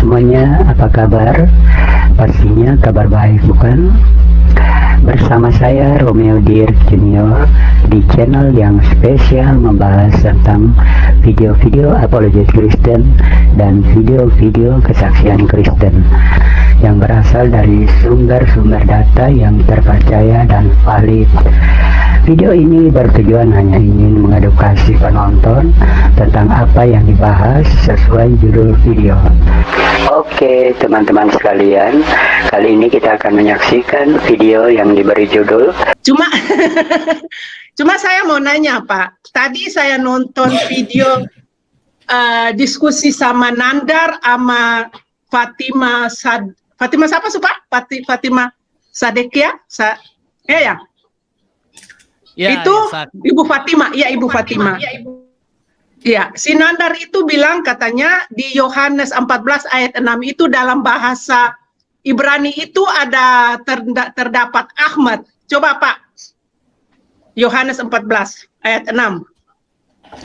semuanya, apa kabar? Pastinya kabar baik, bukan? Bersama saya Romeo Dirk Junior di channel yang spesial membahas tentang video-video apologet Kristen dan video-video kesaksian Kristen yang berasal dari sumber-sumber data yang terpercaya dan valid. Video ini bertujuan hanya ingin mengedukasi penonton tentang apa yang dibahas sesuai judul video. Oke teman-teman sekalian, kali ini kita akan menyaksikan video yang diberi judul Cuma saya mau nanya Pak, tadi saya nonton video diskusi sama Nandar sama Fatima siapa sih Pak? Fatima Sadekia? Ya. Ya, itu ya, Ibu Fatima, ya Ibu Fatima. Ya, si Nandar itu bilang katanya di Yohanes 14 ayat 6 itu dalam bahasa Ibrani itu ada terdapat Ahmad. Coba Pak, Yohanes 14 ayat 6.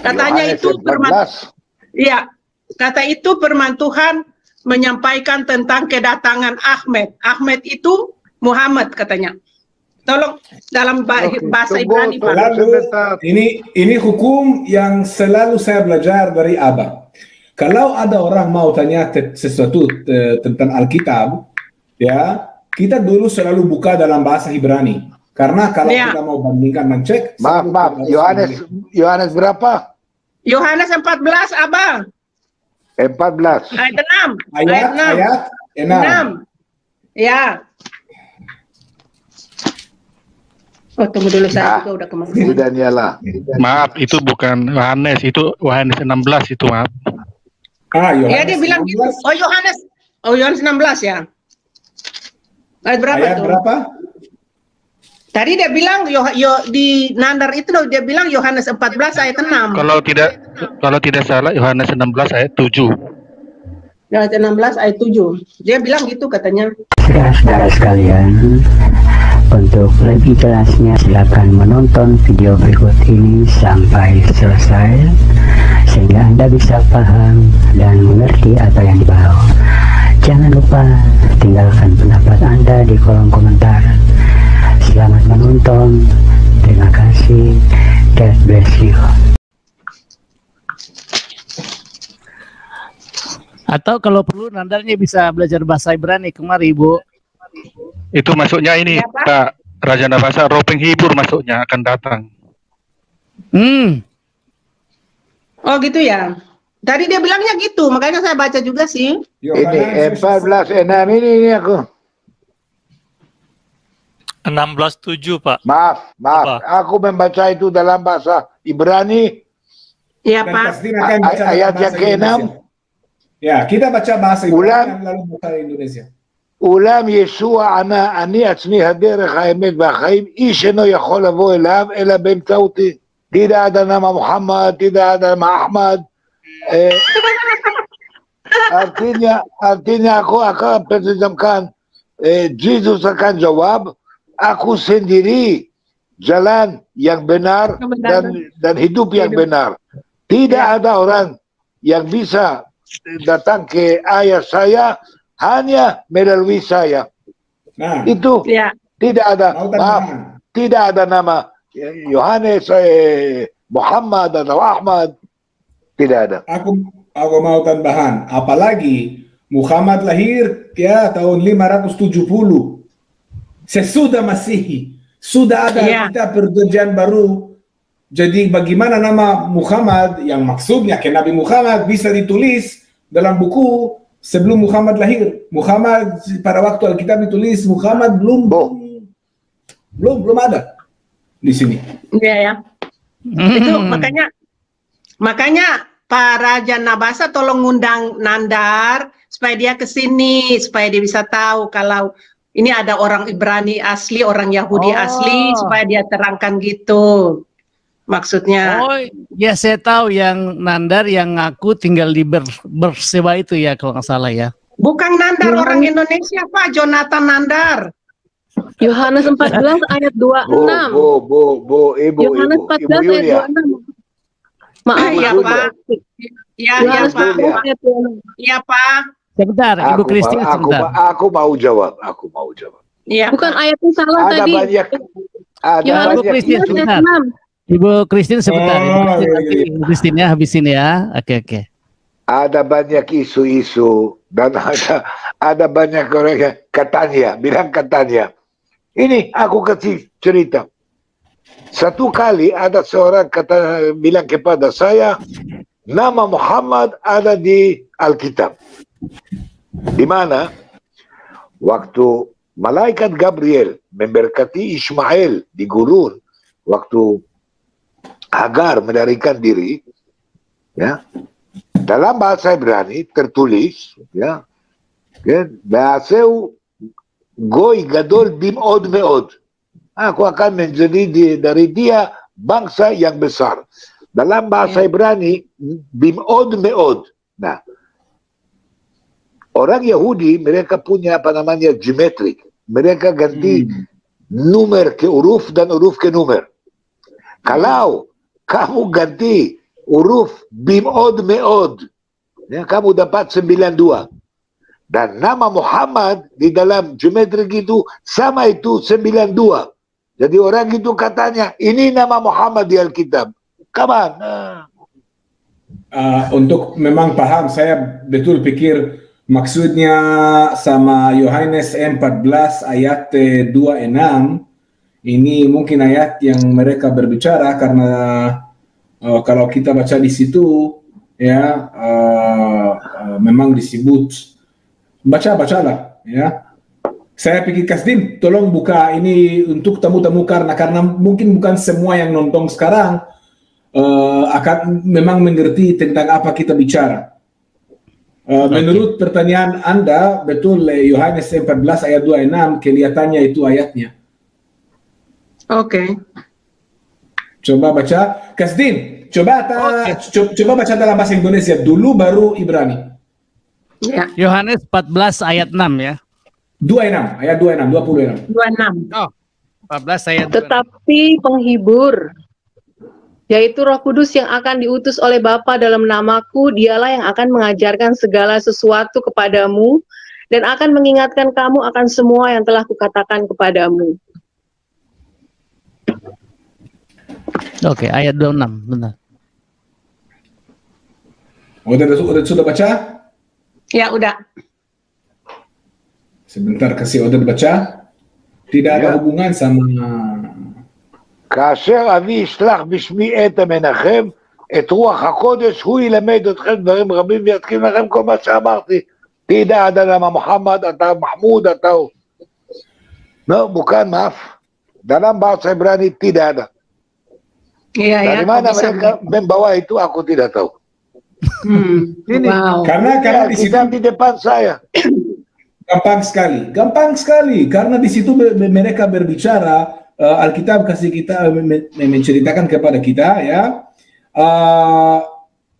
Katanya Yohanes itu firman, ya, kata itu firman Tuhan menyampaikan tentang kedatangan Ahmed. Ahmed itu Muhammad katanya. Tolong dalam bahasa Ibrani Pak. Ini hukum yang selalu saya belajar dari Abah. Kalau ada orang mau tanya sesuatu tentang Alkitab, ya kita dulu selalu buka dalam bahasa Ibrani. Karena kalau kita mau bandingkan dan cek. Maaf, Yohanes berapa? Yohanes 14 Abah. 14. Ayat 6. Ayat 6. Ya. Oh, tunggu dulu, saya juga udah kemarin. Sudah nyala. Maaf, itu bukan Yohanes, itu Yohanes 16 itu, maaf. Yohanes ya, dia bilang 16. Gitu. Yohanes 16 ya. Ayat berapa Ayat tuh? Berapa? Tadi dia bilang di Nandar itu dia bilang Yohanes 14 ayat 6. Kalau tidak salah Yohanes 16 ayat 7. Ayat 16 ayat 7. Dia bilang gitu katanya. Saudara sekalian, untuk lebih jelasnya silakan menonton video berikut ini sampai selesai sehingga Anda bisa paham dan mengerti apa yang dibahas. Jangan lupa tinggalkan pendapat Anda di kolom komentar. Selamat menonton. Terima kasih. God bless you. Atau kalau perlu Nandarnya bisa belajar bahasa Ibrani kemari Ibu. Itu masuknya ini Pak Raja Nabasa, Ropeng Hibur masuknya akan datang. Oh gitu ya. Tadi dia bilangnya gitu, makanya saya baca juga sih. Ini 14 6 ini aku. 16:7 Pak. Maaf. Aku membaca itu dalam bahasa Ibrani. Iya Pak. Ayat yang ke-6. Ya, kita baca bahasa Ibrani lalu bahasa Indonesia. אולם ישוע ענה, אני עצמי הדרך האמת והחיים, איש אינו יכול לבוא אליו אלא באמצעותי. Tidak ada nama Muhammad, tidak ada nama Ahmad. Artinya aku akan perjamkan, Jesus akan jawab, aku sendiri jalan yang benar dan hidup yang benar. Tidak ada orang yang bisa datang ke ayah saya hanya melalui saya. Nah, itu tidak ada, tidak ada nama Yohanes, Muhammad atau Ahmad, tidak ada. Aku mau tambahan, apalagi Muhammad lahir ya tahun 570 sesudah Masehi, sudah ada kita perjanjian baru. Jadi bagaimana nama Muhammad yang maksudnya ke Nabi Muhammad bisa ditulis dalam buku sebelum Muhammad lahir. Muhammad pada waktu Alkitab ditulis Muhammad belum ada di sini. Iya ya. Itu makanya Pak Raja Nabasa tolong ngundang Nandar supaya dia ke sini, supaya dia bisa tahu kalau ini ada orang Ibrani asli, orang Yahudi asli, supaya dia terangkan gitu. Maksudnya. Oh, ya saya tahu yang Nandar yang ngaku tinggal di Berseba itu ya kalau nggak salah ya. Bukan Nandar orang Indonesia Pak, Jonathan Nandar. Yohanes 14 ayat 26. Ibu. Yohanes 14 ayat 26. Maaf ya Pak. Iya Pak. Iya Pak. Sebentar, Ibu Christine sebentar. Aku mau jawab. Iya. Bukan ayatnya salah Ada tadi. banyak. Ibu Christine sebentar. Ibu Christine sebentar. Ibu Christine ya, habis ini ya. Oke. Ada banyak isu-isu dan ada banyak orang yang katanya. Ini aku kasih cerita. Satu kali ada seorang bilang kepada saya, nama Muhammad ada di Alkitab. Di mana? Waktu malaikat Gabriel memberkati Ismail di gurun, waktu Hagar melarikan diri, ya. Dalam bahasa Ibrani tertulis, ya, Ba'aseu goy gadol bim'od me'od. Aku akan menjadi dari dia bangsa yang besar. Dalam bahasa Ibrani, bim'od me'od. Nah, orang Yahudi mereka punya apa namanya geometrik. Mereka ganti numer ke huruf dan huruf ke numer. Kalau kamu ganti huruf bim'od me'od, ya, kamu dapat 92. Dan nama Muhammad di dalam geometrik itu sama itu 92. Jadi orang itu katanya, ini nama Muhammad di Alkitab. Kapan? Untuk memang paham, saya betul pikir maksudnya sama Yohanes 14 ayat 26, ini mungkin ayat yang mereka berbicara karena kalau kita baca di situ, ya memang disebut, bacalah, ya. Saya pikir Kasdim, tolong buka ini untuk tamu-tamu karena mungkin bukan semua yang nonton sekarang akan memang mengerti tentang apa kita bicara. Menurut pertanyaan Anda, betul Yohanes 14 ayat 26, kelihatannya itu ayatnya. Oke. Coba baca, Kasdim, coba baca dalam bahasa Indonesia dulu baru Ibrani. Ya. Yohanes 14 ayat 6 ya. 26, ayat 26. 26. Oh, 14 ayat 26. Tetapi penghibur, yaitu Roh Kudus yang akan diutus oleh Bapa dalam namaku, dialah yang akan mengajarkan segala sesuatu kepadamu dan akan mengingatkan kamu akan semua yang telah kukatakan kepadamu. Oke, ayat 26, benar. Sudah baca? Ya, udah. Sebentar, kasih order baca. Tidak ada hubungan sama כאשר אבי ישלח בשמי את המנחם, את רוח הקודש, הוא ילמד אתכם דברים רבים ויתקין לכם כל מה שאמרתי. Tidak ada nama Muhammad atau Mahmud atau bukan, maaf. Dalam bahasa Ibrani tidak ada. Dari mana mereka membawa itu aku tidak tahu. Ini karena di situ di depan saya. Gampang sekali karena di situ mereka berbicara, Alkitab kasih kita menceritakan kepada kita, ya,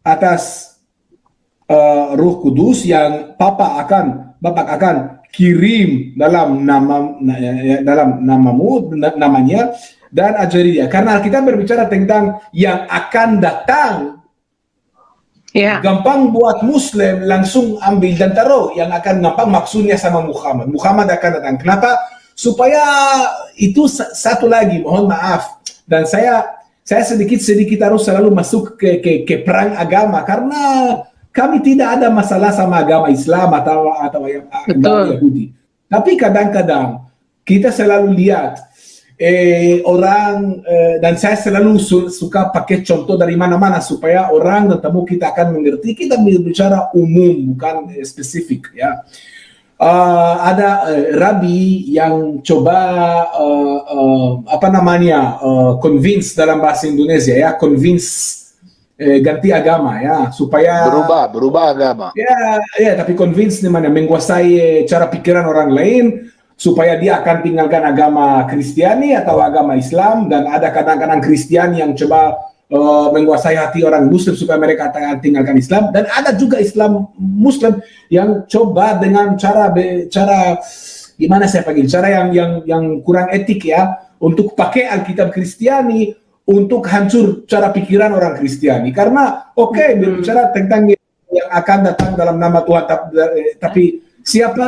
atas Roh Kudus yang Bapak akan kirim dalam namanya dan ajari dia. Karena Alkitab berbicara tentang yang akan datang. Ya. Gampang buat Muslim langsung ambil dan taruh yang akan gampang maksudnya sama Muhammad. Muhammad akan datang. Kenapa? Supaya itu satu lagi, mohon maaf. Dan saya sedikit harus selalu masuk ke perang agama karena kami tidak ada masalah sama agama Islam atau agama Yahudi. Tapi kadang-kadang kita selalu lihat orang, dan saya selalu suka pakai contoh dari mana-mana supaya orang dan tamu kita akan mengerti. Kita bicara umum, bukan spesifik, ya. Ada rabi yang coba convince dalam bahasa Indonesia, ya, convince ganti agama, ya, supaya berubah agama. Ya, tapi convince namanya menguasai cara pikiran orang lain supaya dia akan tinggalkan agama Kristiani atau agama Islam. Dan ada kadang-kadang Kristiani yang coba menguasai hati orang Muslim supaya mereka tinggalkan Islam. Dan ada juga Islam Muslim yang coba dengan cara gimana saya panggil, cara yang kurang etik, ya, untuk pakai Alkitab Kristiani untuk hancur cara pikiran orang Kristiani. Karena berbicara tentang yang akan datang dalam nama Tuhan, tapi siapa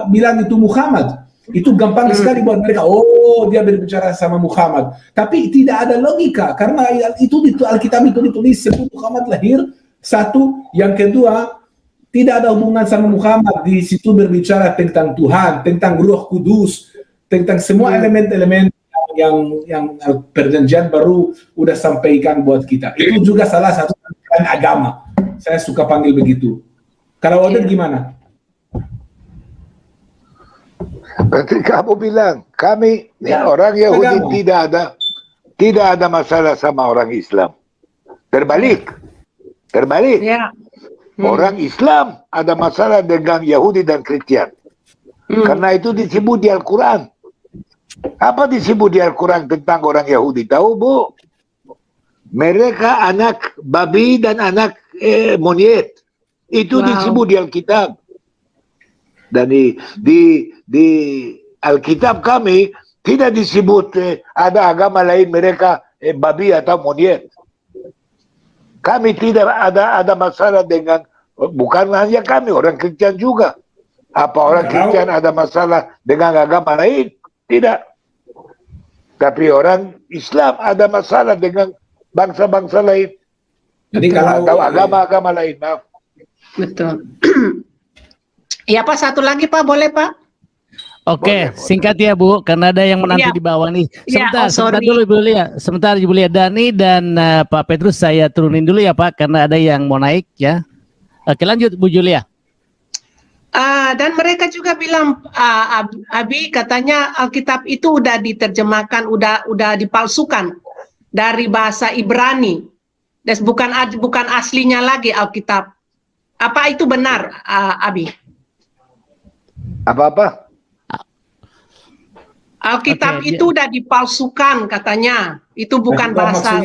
bilang itu Muhammad? Itu gampang sekali buat mereka. Oh, dia berbicara sama Muhammad. Tapi tidak ada logika karena itu di Alkitab itu ditulis sebut Muhammad lahir. Satu, yang kedua tidak ada hubungan sama Muhammad. Di situ berbicara tentang Tuhan, tentang Ruh Kudus, tentang semua elemen-elemen yang perjanjian baru udah sampaikan buat kita. Itu juga salah satu agama. Saya suka panggil begitu. Kalau Oded gimana? Berarti kamu bilang kami orang Yahudi tidak ada masalah sama orang Islam. Terbalik. Ya. Orang Islam ada masalah dengan Yahudi dan Kristen. Karena itu disebut di Al-Quran. Apa disebut di Al-Quran tentang orang Yahudi? Tahu, Bu? Mereka anak babi dan anak monyet. Itu disebut di Alkitab. Dan di Alkitab kami tidak disebut ada agama lain mereka babi atau monyet. Kami tidak ada masalah dengan, bukan hanya kami, orang Kristen juga. Apa orang Kristen ada masalah dengan agama lain? Tidak. Tapi orang Islam ada masalah dengan bangsa-bangsa lain. Jadi kalau atau agama-agama lain, maaf. Betul. Ya Pak, satu lagi Pak, boleh Pak? Oke, singkat ya Bu, karena ada yang menanti di bawah nih. Sebentar dulu Ibu Lia. Sebentar Ibu Lia, Dani dan Pak Petrus saya turunin dulu ya Pak, karena ada yang mau naik ya. Oke, lanjut Bu Julia. Dan mereka juga bilang, Abi katanya Alkitab itu udah diterjemahkan, udah dipalsukan dari bahasa Ibrani, dan bukan aslinya lagi Alkitab. Apa itu benar, Abi? Apa-apa? Alkitab itu udah dipalsukan katanya. Itu bukan bahasa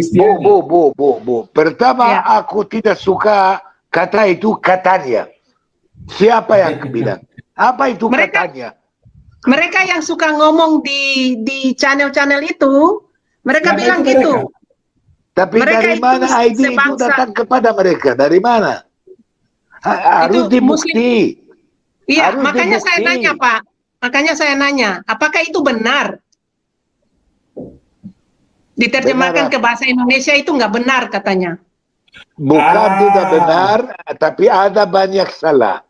Bu. Pertama aku tidak suka kata itu katanya. Siapa yang bilang? Apa itu katanya? Mereka yang suka ngomong di channel-channel itu, mereka bilang gitu. Tapi dari mana ID itu datang kepada mereka? Dari mana? Harus dibukti. Iya, makanya saya nanya Pak. Makanya saya nanya, apakah itu benar? Diterjemahkan ke bahasa Indonesia itu nggak benar katanya. Bukan tidak benar, tapi ada banyak salah.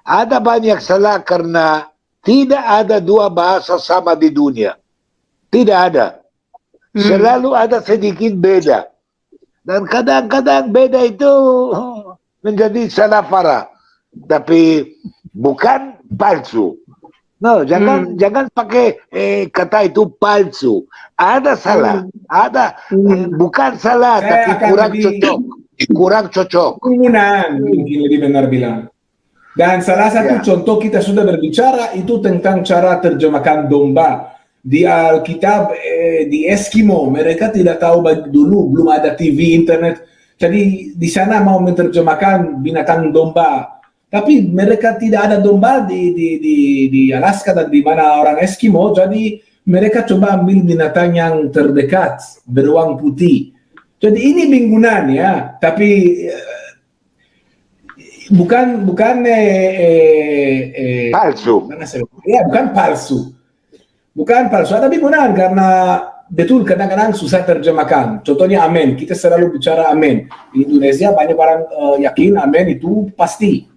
Ada banyak salah karena tidak ada dua bahasa sama di dunia. Tidak ada. Selalu ada sedikit beda. Dan kadang-kadang beda itu menjadi salah parah. Tapi bukan palsu. No, jangan pakai kata itu palsu. Ada salah, ada bukan salah, tapi kurang cocok. Kerumunan mungkin lebih benar bilang. Dan salah satu contoh kita sudah berbicara itu tentang cara terjemahkan domba di Alkitab. Di Eskimo mereka tidak tahu dulu, belum ada TV, internet. Jadi di sana mau menerjemahkan binatang domba. Tapi mereka tidak ada domba di Alaska dan di mana orang Eskimo, jadi mereka coba ambil binatang yang terdekat, beruang putih. Jadi ini binggunan ya, tapi bukan palsu. Ya, bukan palsu. Bukan palsu, ada binggunan karena betul kadang-kadang susah terjemahkan. Contohnya amin, kita selalu bicara amin. Di Indonesia banyak orang yakin amin itu pasti.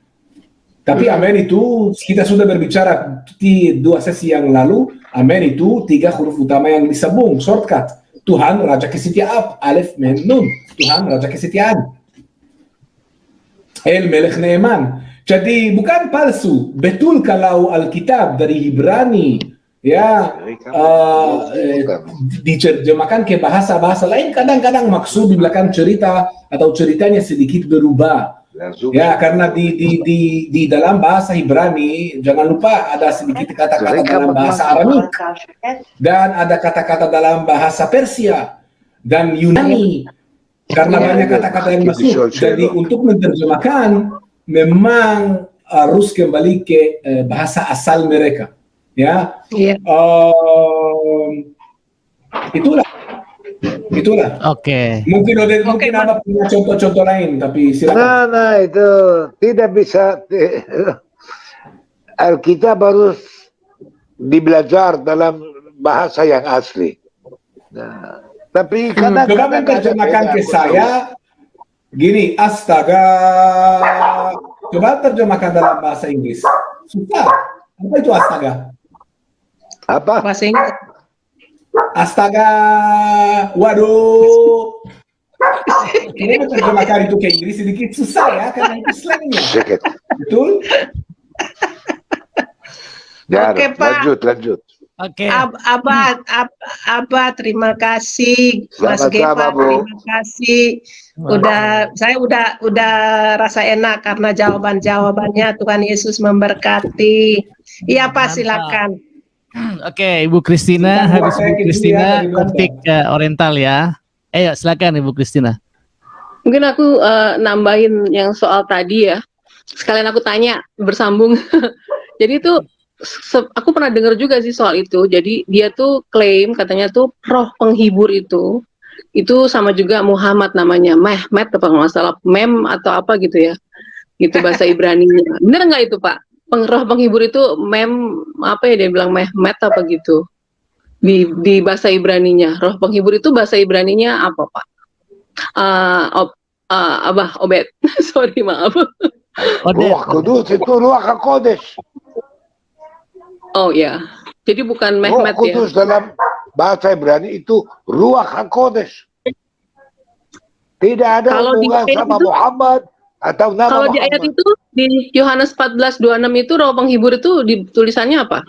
Tapi amin itu kita sudah berbicara di 2 sesi yang lalu. Amin itu 3 huruf utama yang disambung, shortcut. Tuhan Raja Kesetiaan, Alif Mem Nun. Tuhan Raja Kesetiaan. El Melech Neeman. Jadi bukan palsu. Betul kalau Alkitab dari Ibrani ya diterjemahkan ke bahasa-bahasa lain, kadang-kadang maksud di belakang cerita atau ceritanya sedikit berubah. Ya, karena di dalam bahasa Ibrani jangan lupa ada sedikit kata-kata dalam bahasa Aramik dan ada kata-kata dalam bahasa Persia dan Yunani, karena banyak kata-kata yang masuk. Jadi untuk menerjemahkan memang harus kembali ke bahasa asal mereka, ya. Itulah Itulah. Oke. Mungkin ada punya contoh-contoh lain, tapi silakan. Nah, itu tidak bisa. Alkitab harus dibelajar dalam bahasa yang asli. Nah, tapi coba menerjemahkan ke saya gini, astaga. Coba terjemahkan dalam bahasa Inggris. Susah. Apa itu astaga? Apa? Bahasa Inggris. Astaga, waduh. Ini menerjemahkan itu ke Inggris sedikit susah ya, karena itu slangnya. Betul? Ya, Oke, Pak. lanjut. Oke. Abah, terima kasih. Mas Gepa, terima kasih. Saya udah rasa enak karena jawabannya Tuhan Yesus memberkati. Iya, Pak, silakan. Oke, Ibu Christina, habis Ibu Christina topik Oriental ya. Silakan Ibu Christina. Mungkin aku nambahin yang soal tadi ya. Sekalian aku tanya bersambung. Jadi itu aku pernah dengar juga sih soal itu. Jadi dia tuh klaim katanya tuh roh penghibur itu sama juga Muhammad namanya, Mehmet apa nggak salah, Mem atau apa gitu ya. Gitu bahasa Ibrani-nya. Bener nggak itu, Pak? Roh penghibur itu apa ya dia bilang Mehmet apa gitu di bahasa Ibraninya. Roh penghibur itu bahasa Ibraninya apa, Pak? Abah Obed. Sorry, maaf. Ruach Kudus itu Ruach HaKodesh. Oh ya. Jadi bukan Mehmet ya. Ruach Kudus dalam bahasa Ibrani itu Ruach HaKodesh. Tidak ada hubungan sama Muhammad atau nama kalau Muhammad. Di ayat itu di Yohanes 14:26 itu roh penghibur itu tulisannya apa?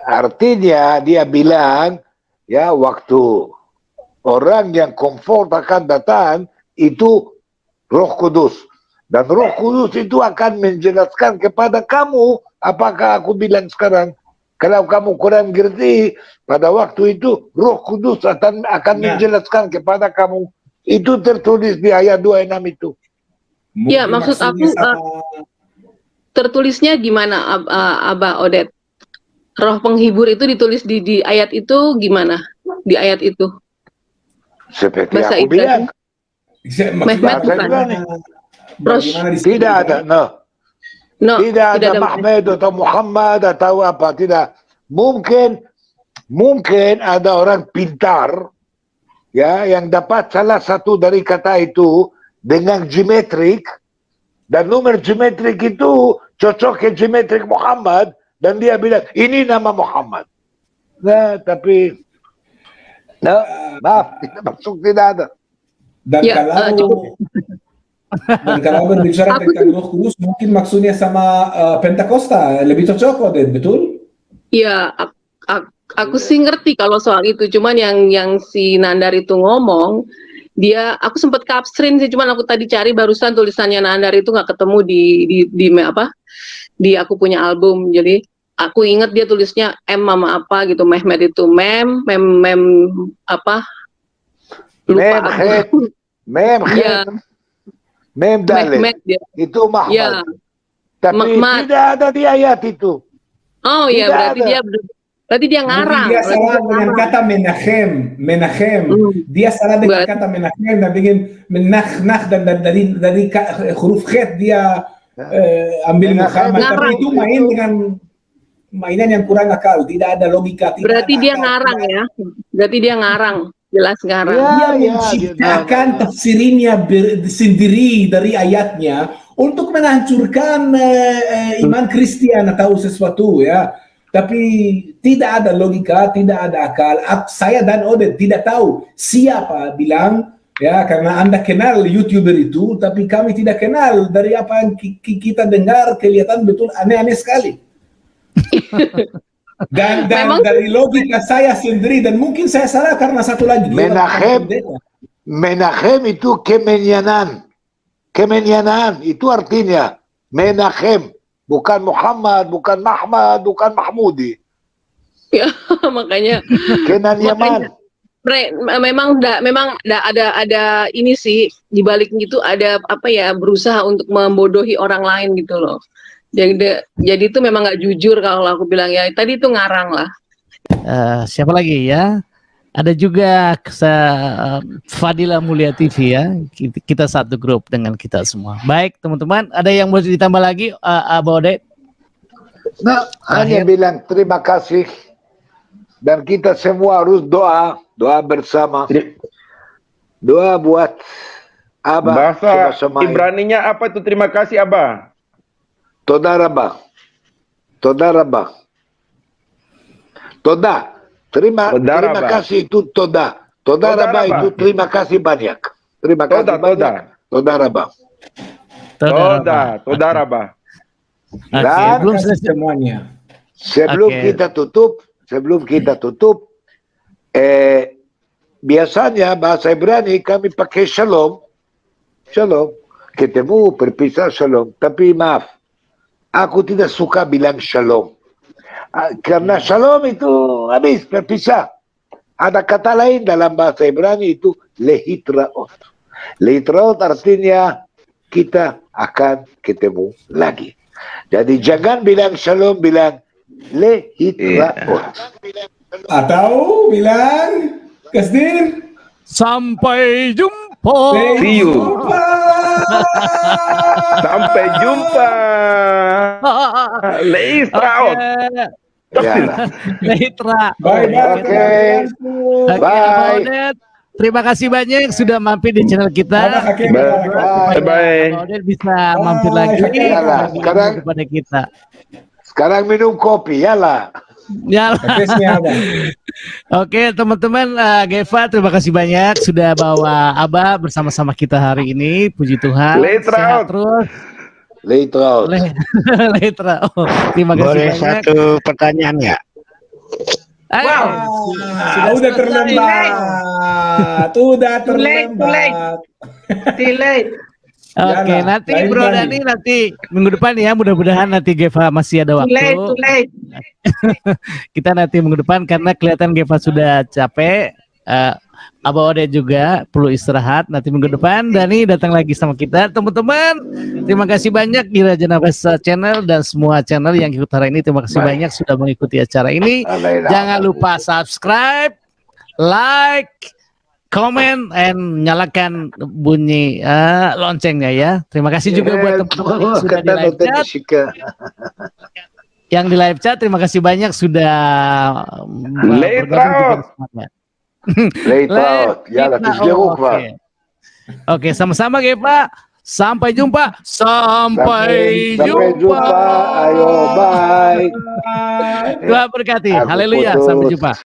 Artinya dia bilang ya waktu orang yang komfort akan datang itu Roh Kudus, dan Roh Kudus itu akan menjelaskan kepada kamu apakah aku bilang sekarang. Kalau kamu kurang ngerti pada waktu itu Roh Kudus akan menjelaskan kepada kamu. Itu tertulis di ayat 26 itu. Ya, maksud aku tertulisnya gimana, Abah Odet? Roh penghibur itu ditulis di ayat itu gimana? Di ayat itu? Seperti bahasa aku bilang. Mehmet bukan? Tidak ada, tidak ada Mahmud atau Muhammad atau apa, tidak. Mungkin ada orang pintar ya yang dapat salah satu dari kata itu dengan geometrik, dan nomor geometrik itu cocok ke geometrik Muhammad, dan dia bilang ini nama Muhammad. Nah, tapi maaf, tidak masuk, tidak ada. Dan kalau berbicara tentang Roh Kudus, mungkin maksudnya sama Pentakosta lebih cocok, betul? Iya, aku sih ngerti kalau soal itu. Cuman yang si Nandar itu ngomong, aku sempat kapstrin sih. Cuman aku tadi cari barusan tulisannya Nandar itu nggak ketemu di aku punya album. Jadi aku inget dia tulisnya mama apa gitu, Mehmet itu mem apa? Lupa aku. Mem Dalet itu Muhammad. Ya. Tapi tidak ada di ayat itu. Oh iya, berarti dia ngarang. Dia salah dengan kata Menachem. Dia salah dengan kata Menachem, dan bikin menakh dan dari huruf khet dia ambil Muhammad. Tapi itu main dengan mainan yang kurang akal, tidak ada logika. Berarti dia ngarang ya? Berarti dia ngarang. Jelas ngarang. Dia menciptakan tafsirnya sendiri dari ayatnya untuk menghancurkan iman Kristen atau sesuatu ya. Tapi tidak ada logika, tidak ada akal. Saya dan Odet tidak tahu siapa bilang ya, karena Anda kenal YouTuber itu, tapi kami tidak kenal. Dari apa yang kita dengar kelihatan betul aneh-aneh sekali. Dan dari logika saya sendiri, dan mungkin saya salah karena satu lagi. Menachem itu kemenyanan itu artinya Menachem, bukan Muhammad, bukan Mahmud, bukan Mahmudi. Ya, makanya Kenanyaman. Memang ada ini sih di balik itu, ada apa ya, berusaha untuk membodohi orang lain gitu loh. Jadi itu memang nggak jujur kalau aku bilang ya. Tadi itu ngarang lah. Siapa lagi ya? Ada juga Fadila Mulia TV ya. Kita satu grup dengan kita semua. Baik teman-teman, ada yang mau ditambah lagi Abah Odet? Nah, hanya bilang terima kasih. Dan kita semua harus doa bersama. Doa buat Abah. Bahasa Ibraninya apa itu terima kasih Abah? Toda rabah. Toda rabah. Toda. Terima kasih itu toda. Toda rabah itu terima kasih banyak. Terima kasih banyak. Toda rabah. Toda rabah. Dan belum selesai semuanya. Sebelum kita tutup, biasanya bahasa Ibrani kami pakai shalom. Shalom. Ketemu, berpisah, shalom. Tapi maaf, aku tidak suka bilang shalom. Karena shalom itu habis, berpisah. Ada kata lain dalam bahasa Ibrani itu lehitraot. Lehitraot artinya kita akan ketemu lagi. Jadi jangan bilang shalom, bilang lehitraot. Atau bilang Kasdir, sampai jumpa. See you. Sampai jumpa. Lehitraot. Leitra. Oke. Bye. Terima kasih banyak sudah mampir di channel kita. Bye. Bisa mampir lagi kepada kita. Sekarang minum kopi, yalah. Oke teman-teman, Geva terima kasih banyak sudah bawa Abah bersama-sama kita hari ini. Puji Tuhan. Sehat terus. Leitra. Terima kasih Boleh banyak. Satu pertanyaan nggak? Wow, udah terlambat. Delay. Oke, nanti Bro Dani nanti minggu depan ya, mudah-mudahan nanti Geva masih ada waktu. Too late. Kita nanti minggu depan karena kelihatan Geva sudah capek. Abah Ode juga perlu istirahat. Nanti minggu depan Dani datang lagi sama kita. Teman-teman, terima kasih banyak di Raja Nafasa Channel dan semua channel yang ikut hari ini. Terima kasih banyak sudah mengikuti acara ini. Jangan lupa subscribe, like, komen, and nyalakan bunyi loncengnya ya. Terima kasih juga buat teman-teman yang sudah di live chat. Yang di live chat, terima kasih banyak sudah bergabung juga. Oke, sama-sama Geva. Sampai jumpa. Sampai jumpa. Ayo, bye. Tuhan berkati. Haleluya. Sampai jumpa.